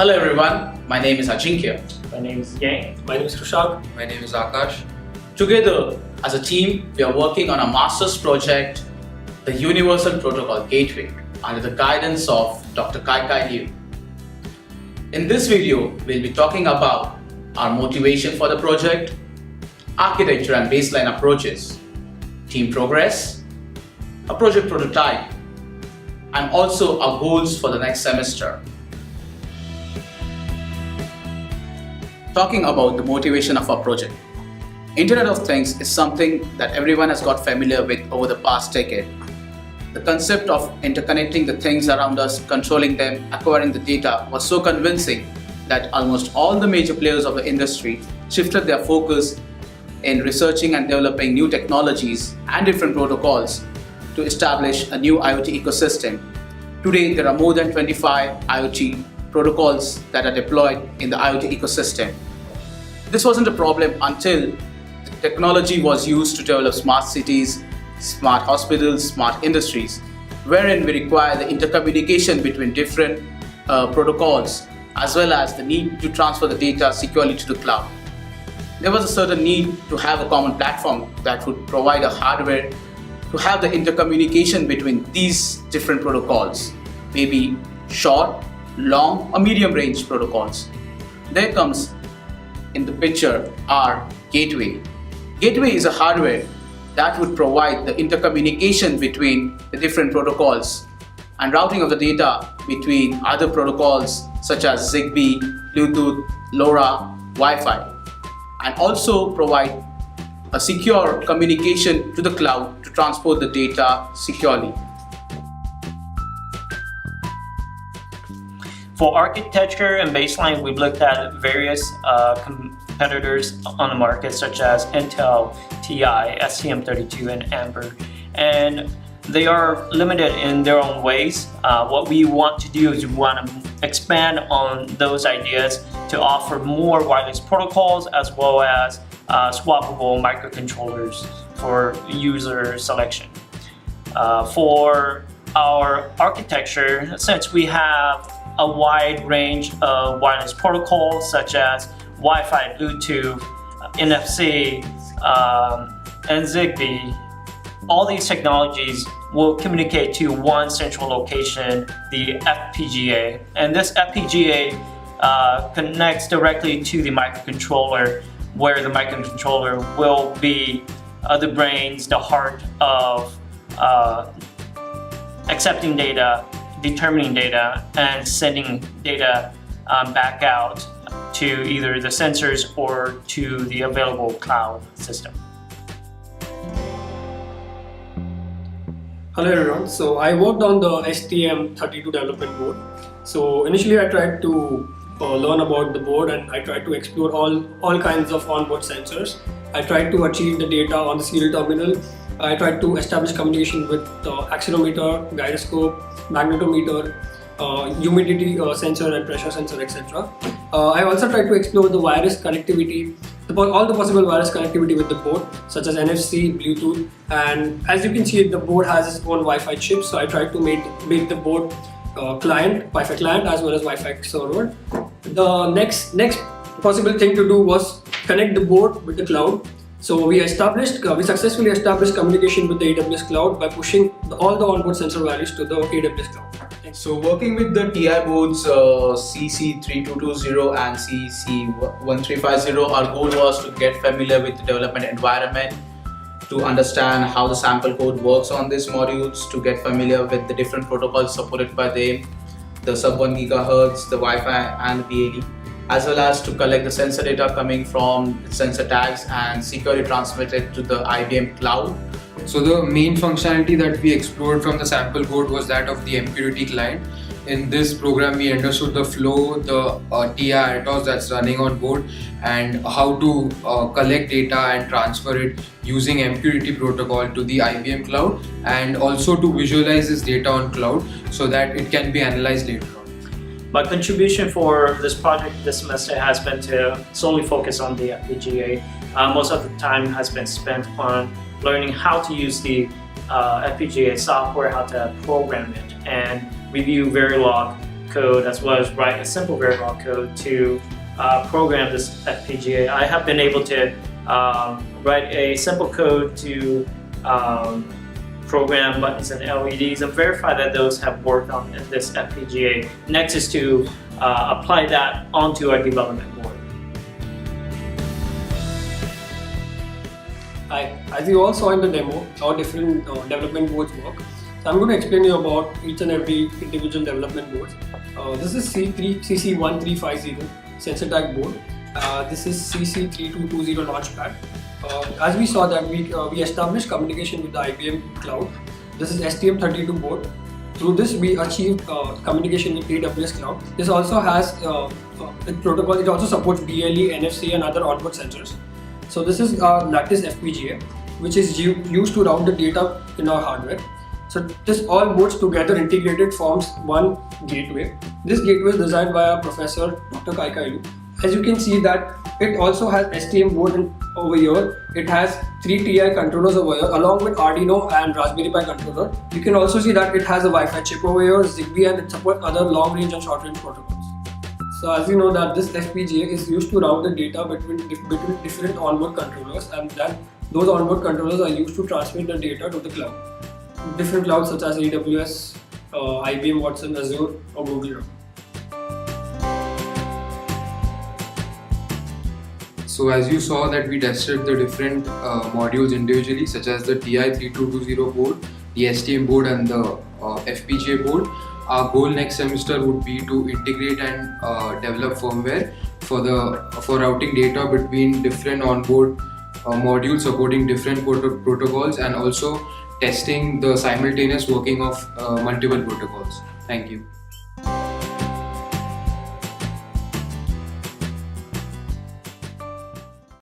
Hello everyone, my name is Ajinkya. My name is Yang. My name is Rushak. My name is Akash. Together, as a team, we are working on a master's project, the Universal Protocol Gateway, under the guidance of Dr. Kai Liu. In this video, we'll be talking about our motivation for the project, architecture and baseline approaches, team progress, a project prototype, and also our goals for the next semester. Talking about the motivation of our project. Internet of Things is something that everyone has got familiar with over the past decade. The concept of interconnecting the things around us, controlling them, acquiring the data was so convincing that almost all the major players of the industry shifted their focus in researching and developing new technologies and different protocols to establish a new IoT ecosystem. Today, there are more than 25 IoT protocols that are deployed in the IoT ecosystem. This wasn't a problem until technology was used to develop smart cities, smart hospitals, smart industries, wherein we require the intercommunication between different protocols, as well as the need to transfer the data securely to the cloud. There was a certain need to have a common platform that would provide a hardware to have the intercommunication between these different protocols, maybe short, long or medium range protocols. There comes in the picture our gateway. Gateway is a hardware that would provide the intercommunication between the different protocols and routing of the data between other protocols such as Zigbee, Bluetooth, LoRa, Wi-Fi, and also provide a secure communication to the cloud to transport the data securely. For architecture and baseline, we've looked at various competitors on the market, such as Intel, TI, STM32, and Amber. And they are limited in their own ways. What we want to do is we want to expand on those ideas to offer more wireless protocols as well as swappable microcontrollers for user selection. For our architecture, since we have a wide range of wireless protocols such as Wi-Fi, Bluetooth, NFC, and Zigbee, all these technologies will communicate to one central location, the FPGA. And this FPGA connects directly to the microcontroller, where the microcontroller will be the brains, the heart of accepting data, determining data, and sending data back out to either the sensors or to the available cloud system. Hello everyone. So I worked on the STM32 development board. So initially I tried to learn about the board, and I tried to explore all kinds of onboard sensors. I tried to achieve the data on the serial terminal. I tried to establish communication with the accelerometer, gyroscope, magnetometer, humidity sensor and pressure sensor, etc. I also tried to explore the wireless connectivity, all the possible wireless connectivity with the board, such as NFC, Bluetooth, and as you can see, the board has its own Wi-Fi chip. So I tried to make the board Wi-Fi client as well as Wi-Fi server. The next possible thing to do was connect the board with the cloud. So we successfully established communication with the AWS cloud by pushing all the onboard sensor values to the AWS cloud. Thanks. So working with the TI boards CC3220 and CC1350, our goal was to get familiar with the development environment, to understand how the sample code works on these modules, to get familiar with the different protocols supported by them, the sub 1 GHz, the Wi-Fi and BLE, as well as to collect the sensor data coming from sensor tags and securely transmit it to the IBM cloud. So the main functionality that we explored from the sample code was that of the MQTT client. In this program, we understood the flow, the TI RTOS that's running on board, and how to collect data and transfer it using MQTT protocol to the IBM cloud, and also to visualize this data on cloud so that it can be analyzed later on. My contribution for this project this semester has been to solely focus on the FPGA. Most of the time has been spent on learning how to use the FPGA software, how to program it, and review Verilog code as well as write a simple Verilog code to program this FPGA. I have been able to write a simple code to program buttons and LEDs and verify that those have worked on this FPGA. Next is to apply that onto our development board. Hi, as you all saw in the demo, how different development boards work. So I'm going to explain you about each and every individual development board. This is CC1350 sensor tag board. This is CC3220 launchpad. As we saw that we established communication with the IBM cloud. This is STM32 board. Through this we achieved communication with AWS cloud. This also has a protocol. It also supports BLE, NFC and other onboard sensors. So this is our lattice FPGA, which is used to route the data in our hardware. So this all boards together integrated forms one gateway. This gateway is designed by our professor Dr. Kaikailu. As you can see that it also has STM board over here. It has 3 TI controllers over here along with Arduino and Raspberry Pi controller. You can also see that it has a Wi-Fi chip over here, Zigbee, and it supports other long range and short range protocols. So as you know that this FPGA is used to route the data between different onboard controllers, and that those onboard controllers are used to transmit the data to the cloud. Different clouds such as AWS, IBM Watson, Azure or Google. So as you saw that we tested the different modules individually, such as the TI3220 board, the STM board and the FPGA board. Our goal next semester would be to integrate and develop firmware for routing data between different onboard modules supporting different protocols, and also testing the simultaneous working of multiple protocols. Thank you.